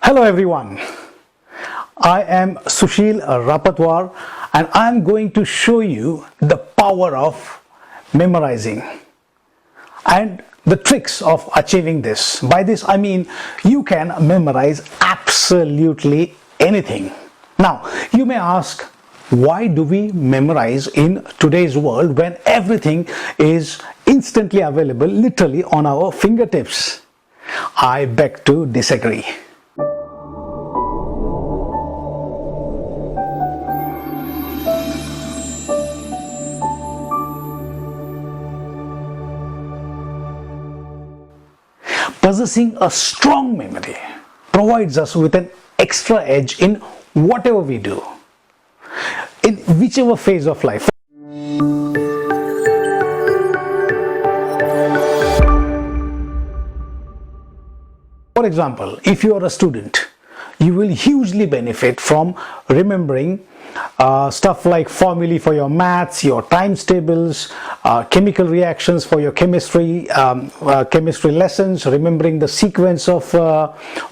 Hello everyone, I am Sushil Rapatwar and I am going to show you the power of memorizing and the tricks of achieving this. By this I mean you can memorize absolutely anything. Now you may ask, why do we memorize in today's world when everything is instantly available literally on our fingertips? I beg to disagree. Possessing a strong memory provides us with an extra edge in whatever we do, in whichever phase of life. For example, if you are a student, you will hugely benefit from remembering stuff like formulae for your maths, your times tables, chemical reactions for your chemistry lessons, remembering the sequence of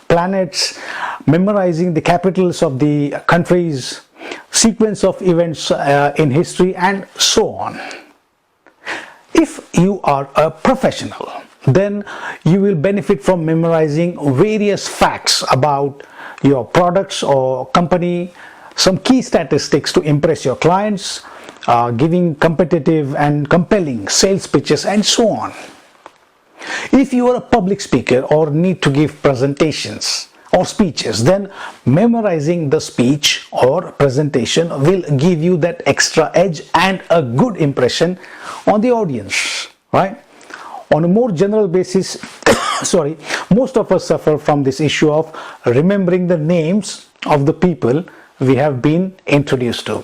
planets, memorizing the capitals of the countries, sequence of events in history, and so on. If you are a professional, then you will benefit from memorizing various facts about your products or company, some key statistics to impress your clients, giving competitive and compelling sales pitches, and so on. If you are a public speaker or need to give presentations or speeches, then memorizing the speech or presentation will give you that extra edge and a good impression on the audience, right? On a more general basis, most of us suffer from this issue of remembering the names of the people we have been introduced to.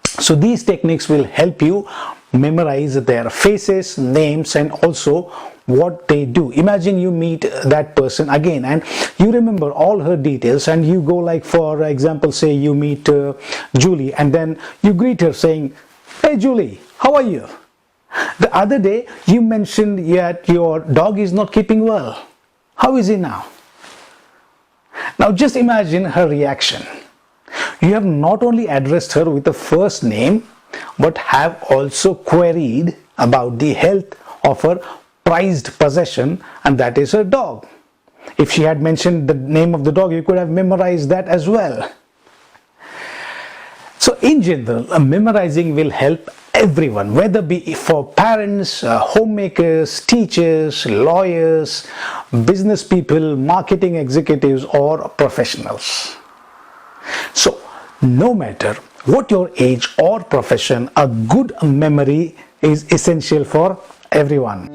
So these techniques will help you memorize their faces, names, and also what they do. Imagine you meet that person again and you remember all her details, and you go, like, for example, say you meet Julie, and then you greet her saying, "Hey Julie, how are you? The other day you mentioned that your dog is not keeping well. How is he now?" Now just imagine her reaction. You have not only addressed her with the first name, but have also queried about the health of her prized possession, and that is her dog. If she had mentioned the name of the dog, you could have memorized that as well. So in general, memorizing will help everyone, whether be for parents, homemakers, teachers, lawyers, business people, marketing executives, or professionals. So no matter what your age or profession, a good memory is essential for everyone.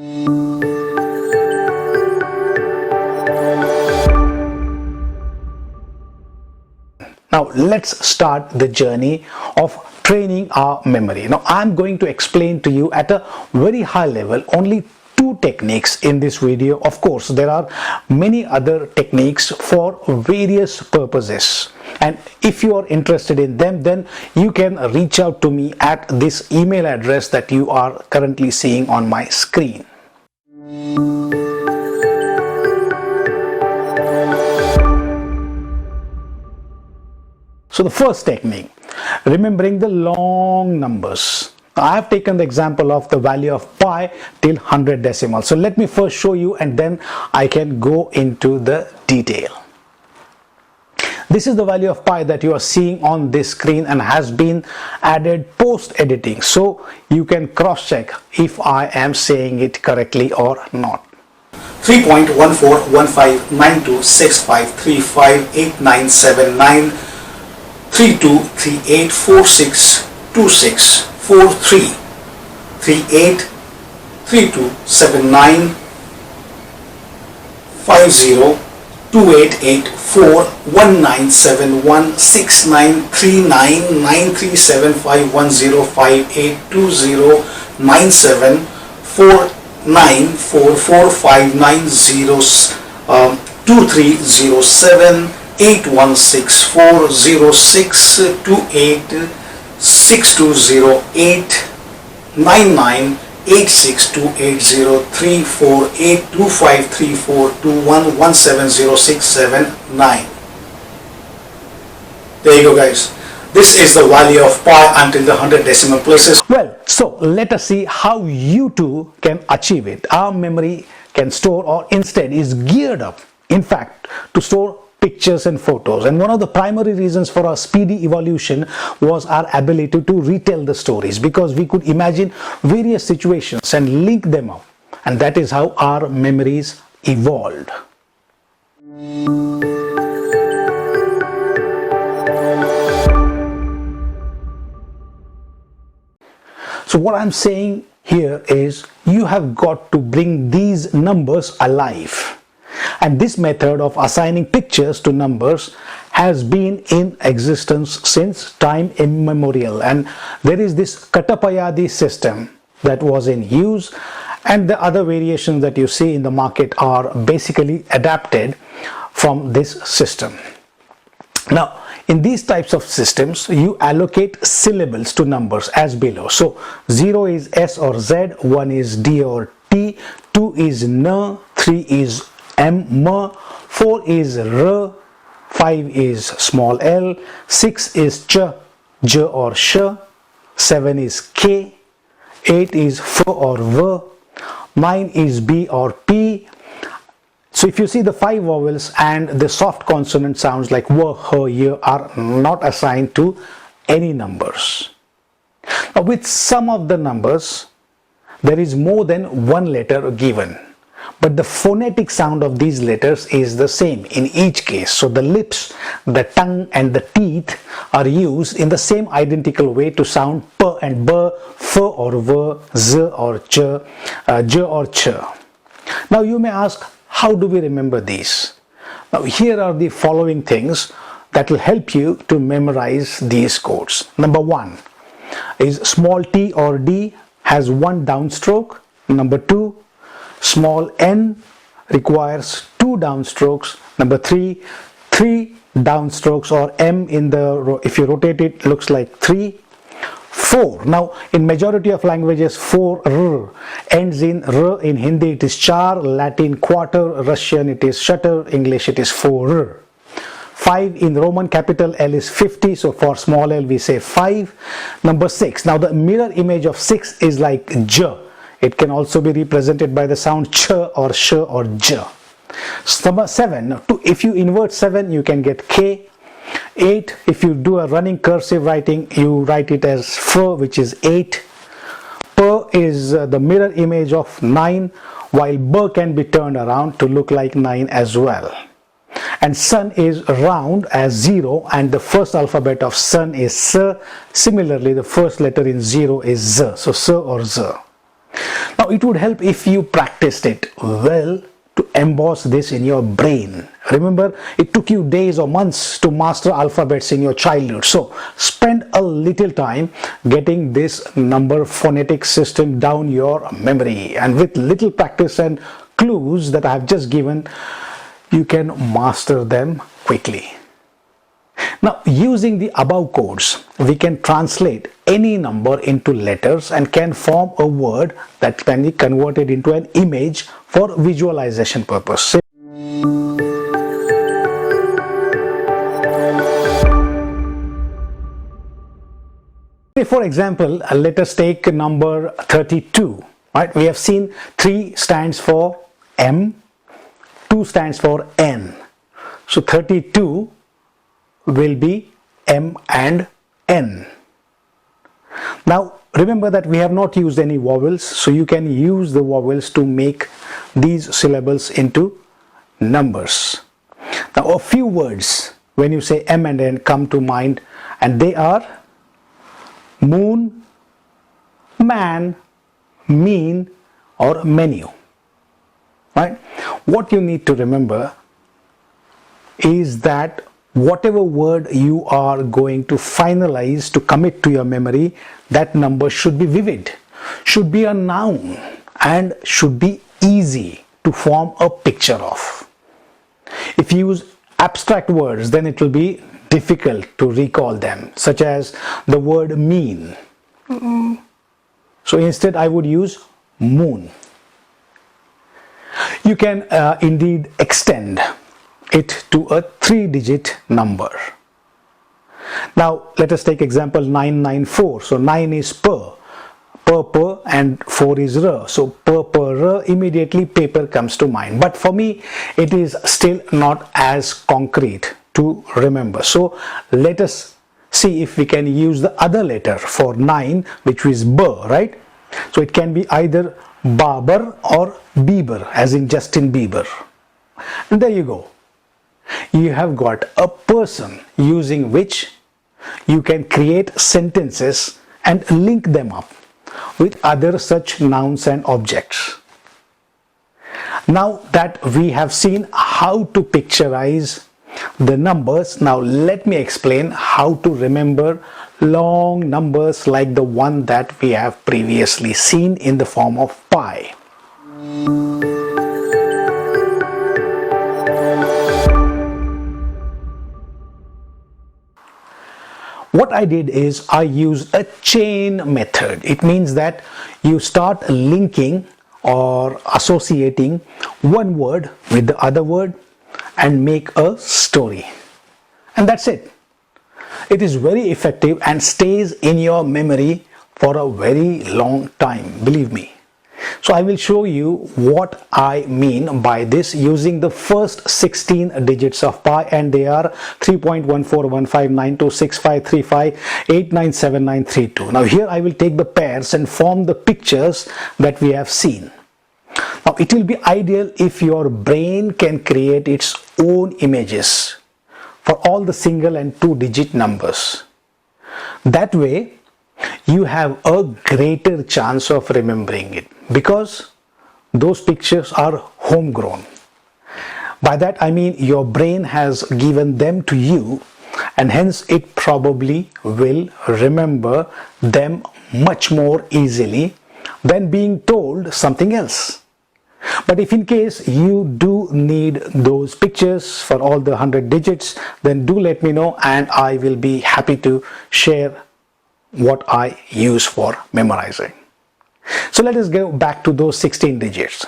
Now let's start the journey of training our memory. Now I'm going to explain to you at a very high level only two techniques in this video. Of course, there are many other techniques for various purposes, and if you are interested in them, then you can reach out to me at this email address that you are currently seeing on my screen. So the first technique, remembering the long numbers. I have taken the example of the value of pi till 100 decimals. So let me first show you, and then I can go into the detail. This is the value of pi that you are seeing on this screen and has been added post editing. So you can cross check if I am saying it correctly or not. 3.14159265358979 32384626 43 38 3279 50 2884 1971 6939 937510582 97 494459 2307 8164 0628 6208 99 86280 348 2534 21 170 679. There you go, guys. This is the value of pi until the 100 decimal places. Well, so let us see how you too can achieve it. Our memory can store, or instead is geared up, in fact, to store pictures and photos. And one of the primary reasons for our speedy evolution was our ability to retell the stories, because we could imagine various situations and link them up. And that is how our memories evolved. So what I'm saying here is you have got to bring these numbers alive. And this method of assigning pictures to numbers has been in existence since time immemorial. And there is this Katapayadi system that was in use, and the other variations that you see in the market are basically adapted from this system. Now, in these types of systems, you allocate syllables to numbers as below. So 0 is S or Z, 1 is D or T, 2 is N, 3 is M, 4 is R, 5 is small l, 6 is Ch, J or Sh, 7 is K, 8 is F or V, 9 is B or P. So if you see the 5 vowels and the soft consonant sounds like W, H, Y are not assigned to any numbers. Now with some of the numbers, there is more than one letter given, but the phonetic sound of these letters is the same in each case. So the lips, the tongue and the teeth are used in the same identical way to sound P and B, F or V, Z or Ch, J or Ch. Now you may ask, how do we remember these? Now here are the following things that will help you to memorize these codes. Number 1 is small t or d has 1 downstroke. Number 2, small n requires 2 downstrokes. Number 3, 3 downstrokes, or m in the, if you rotate it, looks like 3. 4. Now in majority of languages 4 r ends in r. In Hindi it is char, Latin quarter, Russian it is shutter, English it is 4 r. 5 in Roman capital L is 50, so for small l we say 5. Number 6. Now the mirror image of 6 is like j. It can also be represented by the sound ch or sh or j. Number 7. If you invert 7 you can get k. 8, if you do a running cursive writing, you write it as f, which is 8. P is the mirror image of 9, while b can be turned around to look like 9 as well. And sun is round as 0, and the first alphabet of sun is s. Similarly, the first letter in 0 is z, so s or z. Now it would help if you practiced it well to emboss this in your brain. Remember, it took you days or months to master alphabets in your childhood. So spend a little time getting this number phonetic system down your memory, and with little practice and clues that I have just given, you can master them quickly. Now using the above codes, we can translate any number into letters and can form a word that can be converted into an image for visualization purpose. For example, let us take number 32. Right? We have seen 3 stands for M, 2 stands for N. So 32 will be M and N. Now remember that we have not used any vowels, so you can use the vowels to make these syllables into numbers. Now a few words when you say M and N come to mind, and they are moon, man, mean, or menu. Right? What you need to remember is that whatever word you are going to finalize to commit to your memory, that number should be vivid, should be a noun, and should be easy to form a picture of. If you use abstract words, then it will be difficult to recall them, such as the word mean. So instead I would use moon. You can indeed extend it to a 3-digit number. Now let us take example 994. So 9 is per, and 4 is r. So per, immediately paper comes to mind. But for me, it is still not as concrete to remember. So let us see if we can use the other letter for 9, which is b, right? So it can be either Babar or Bieber, as in Justin Bieber. And there you go. You have got a person using which you can create sentences and link them up with other such nouns and objects. Now that we have seen how to picturize the numbers, now let me explain how to remember long numbers like the one that we have previously seen in the form of pi. What I did is I used a chain method. It means that you start linking or associating one word with the other word and make a story. And that's it. It is very effective and stays in your memory for a very long time, believe me. So I will show you what I mean by this using the first 16 digits of pi, and they are 3.14159265358979932. Now here I will take the pairs and form the pictures that we have seen. Now it will be ideal if your brain can create its own images for all the single and 2-digit numbers. That way you have a greater chance of remembering it, because those pictures are homegrown. By that I mean your brain has given them to you, and hence it probably will remember them much more easily than being told something else. But if in case you do need those pictures for all the 100 digits, then do let me know and I will be happy to share what I use for memorizing. So let us go back to those 16 digits.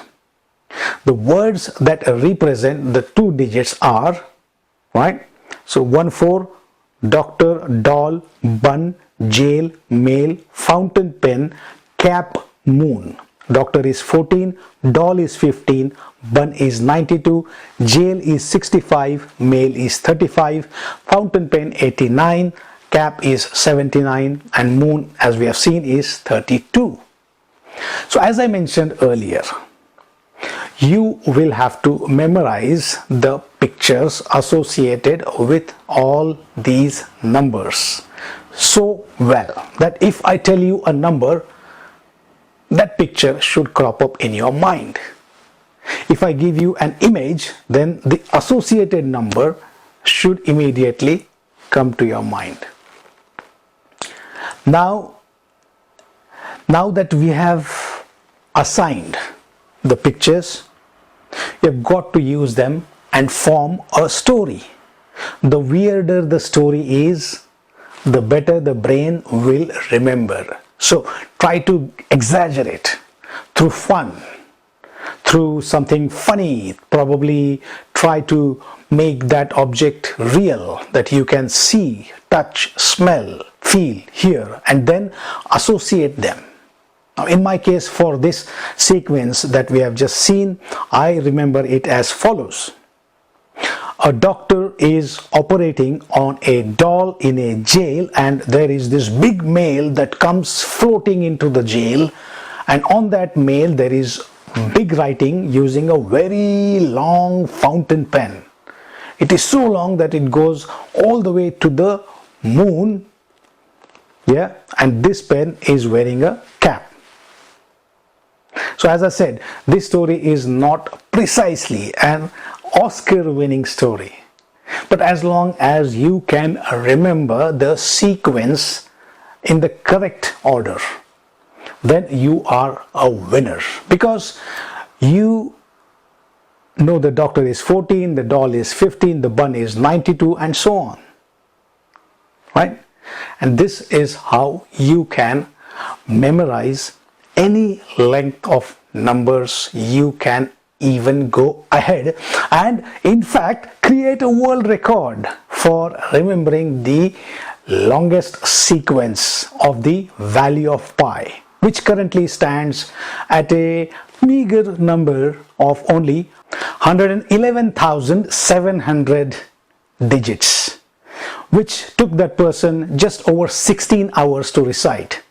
The words that represent the 2 digits are, right? So 14, doctor, doll, bun, jail, mail, fountain pen, cap, moon. Doctor is 14, doll is 15, bun is 92, jail is 65, mail is 35, fountain pen 89, cap is 79, and moon, as we have seen, is 32. So as I mentioned earlier, you will have to memorize the pictures associated with all these numbers so well that if I tell you a number, that picture should crop up in your mind. If I give you an image, then the associated number should immediately come to your mind. Now that we have assigned the pictures, you have got to use them and form a story. The weirder the story is, the better the brain will remember. So try to exaggerate through fun, through something funny. Probably try to make that object real, that you can see, touch, smell, feel, hear, and then associate them. Now in my case, for this sequence that we have just seen, I remember it as follows. A doctor is operating on a doll in a jail, and there is this big mail that comes floating into the jail, and on that mail there is big writing using a very long fountain pen. It is so long that it goes all the way to the moon, yeah, and this pen is wearing a cap. So as I said, this story is not precisely an Oscar-winning story, but as long as you can remember the sequence in the correct order, then you are a winner, because you know the doctor is 14, the doll is 15, the bun is 92, and so on, right? And this is how you can memorize any length of numbers. You can even go ahead and in fact create a world record for remembering the longest sequence of the value of pi, which currently stands at a meager number of only 111,700 digits, which took that person just over 16 hours to recite.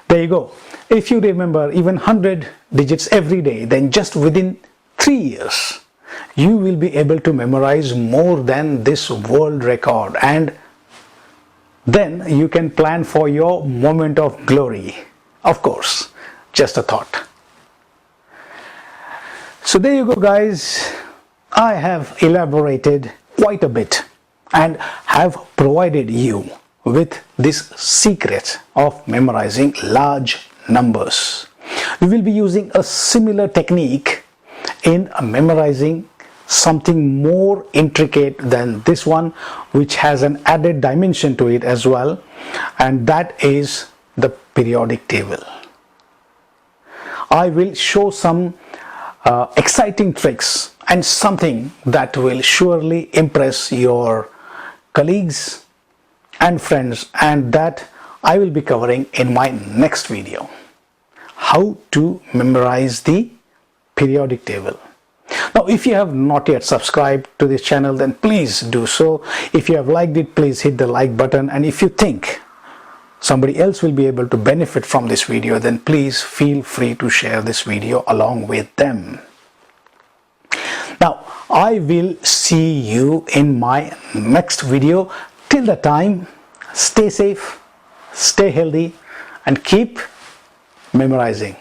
There you go. If you remember even 100 digits every day, then just within 3 years, you will be able to memorize more than this world record, and then you can plan for your moment of glory. Of course, just a thought. So there you go, guys. I have elaborated quite a bit and have provided you with this secret of memorizing large numbers. We will be using a similar technique in memorizing something more intricate than this one, which has an added dimension to it as well, and that is the periodic table. I will show some exciting tricks and something that will surely impress your colleagues and friends, and that I will be covering in my next video. How to memorize the periodic table. Now, if you have not yet subscribed to this channel, then please do so. If you have liked it, please hit the like button, and if you think somebody else will be able to benefit from this video, then please feel free to share this video along with them. Now, I will see you in my next video. Till the time, stay safe, stay healthy, and keep memorizing.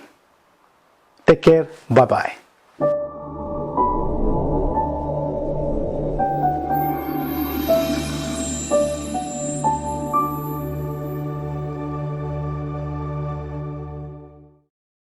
Take care. Bye-bye.